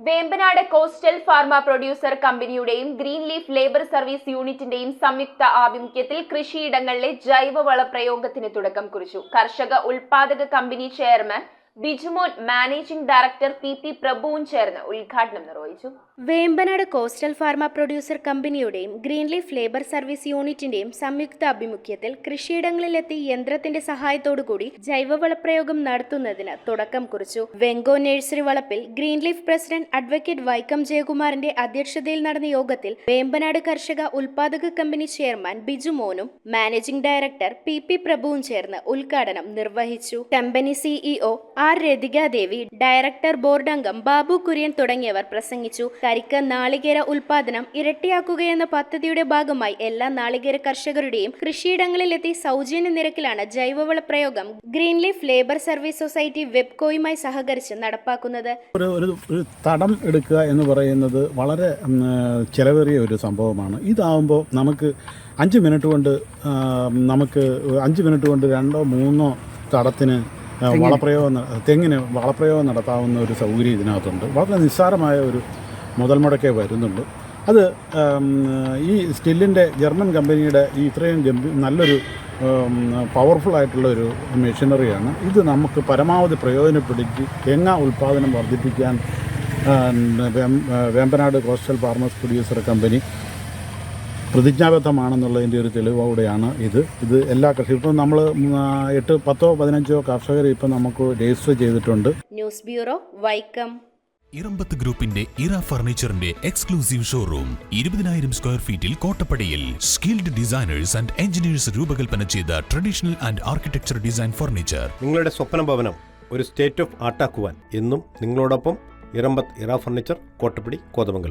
Vembanad coastal farmers producer കമ്പനിയുടെയും green leaf labour service യൂണിറ്റിന്റെയും സംയുക്ത ആഭിമുഖ്യത്തിൽ കൃഷിയിടങ്ങളിലെ ജൈവവള പ്രയോഗത്തിന് തുടക്കം കുറിച്ചു. കർഷക ഉൽപാദക company chairman Bijumon, managing director P പ്രഭുവും ചേർന്ന് ഉദ്ഘാടനം നിർവഹിച്ചു. വേമ്പനാട് കോസ്റ്റൽ ഫാർമ പ്രൊഡ്യൂസർ കമ്പനിയുടെയും ഗ്രീൻ ലീഫ് ലേബർ സർവീസ് യൂണിറ്റിന്റെയും സംയുക്ത ആഭിമുഖ്യത്തിൽ കൃഷിയിടങ്ങളിലെത്തി യന്ത്രത്തിന്റെ സഹായത്തോടുകൂടി ജൈവവളപ്രയോഗം നടത്തുന്നതിന് തുടക്കം കുറിച്ചു. വെങ്കോ നഴ്സറി വളപ്പിൽ green leaf president advocate Vaikom ജയകുമാറിന്റെ അധ്യക്ഷതയിൽ നടന്ന യോഗത്തിൽ വേമ്പനാട് കർഷക ഉൽപാദക കമ്പനി ചെയർമാൻ ബിജുമോനും മാനേജിംഗ് ഡയറക്ടർ പി പ്രഭുവും ചേർന്ന് ഉദ്ഘാടനം നിർവഹിച്ചു. Company CEO R Rathikadevi, director board അംഗം ബാബു കുര്യൻ തുടങ്ങിയവർ പ്രസംഗിച്ചു. കരിക്ക് നാളികേര ഉൽപാദനം ഇരട്ടിയാക്കുകയെന്ന പദ്ധതിയുടെ ഭാഗമായി എല്ലാ നാളികേര കർഷകരുടെയും കൃഷിയിടങ്ങളിലെത്തി സൗജന്യ നിരക്കിലാണ് ജൈവവള പ്രയോഗം green leaf labour service society വെബ്കോയുമായി സഹകരിച്ച് നടപ്പാക്കുന്നത്. ഒരു തടം എടുക്കുക എന്ന് പറയുന്നത് വളരെ ചെലവേറിയ ഒരു സംഭവമാണ്. ഇതാവുമ്പോൾ നമുക്ക് 5 മിനിറ്റ് കൊണ്ട് 2-3 തടത്തിന് തെങ്ങിന് വളപ്രയോഗം നടത്താവുന്ന ഒരു സൗകര്യം ഇതിനകത്തുണ്ട്. വളരെ നിസ്സാരമായ ഒരു മുതൽ മുടക്കേ വരുന്നുണ്ട്. അത് ഈ സ്റ്റില്ലിൻ്റെ ജർമ്മൻ കമ്പനിയുടെ ഈ ഇത്രയും നല്ലൊരു പവർഫുള്ളായിട്ടുള്ളൊരു മെഷീനറിയാണ്. ഇത് നമുക്ക് പരമാവധി പ്രയോജനപ്പെടുത്തി തേങ്ങ ഉൽപ്പാദനം വർദ്ധിപ്പിക്കാൻ Vembanad coastal farmers producer company പ്രതിജ്ഞാബദ്ധമാണെന്നുള്ളതിൻ്റെ ഒരു തെളിവോടെയാണ് ഇത് എല്ലാ കർഷകരും ഇപ്പം നമ്മൾ 8, 10, 15 കർഷകർ ഇപ്പം നമുക്ക് രജിസ്റ്റർ ചെയ്തിട്ടുണ്ട്. News bureau, Vaikom. ഇറമ്പത്ത് ഗ്രൂപ്പിന്റെ ഇറ ഫർണിച്ചറിന്റെ എക്സ്ക്ലൂസീവ് ഷോറൂം 20,000 സ്ക്വയർ ഫീറ്റിൽ കോട്ടപ്പടിയിൽ. സ്കിൽഡ് ഡിസൈനേഴ്സ് ആൻഡ് എഞ്ചിനീയേഴ്സ് രൂപകൽപ്പന ചെയ്ത traditional and architecture design furniture. നിങ്ങളുടെ സ്വപ്ന ഭവനം ഒരു സ്റ്റേറ്റ് ഓഫ് ആർട്ടാക്കുവാൻ എന്നും നിങ്ങളോടൊപ്പം ഇറമ്പത്ത് ഇറ ഫർണിച്ചർ, കോട്ടപ്പടി, കോതമംഗലം.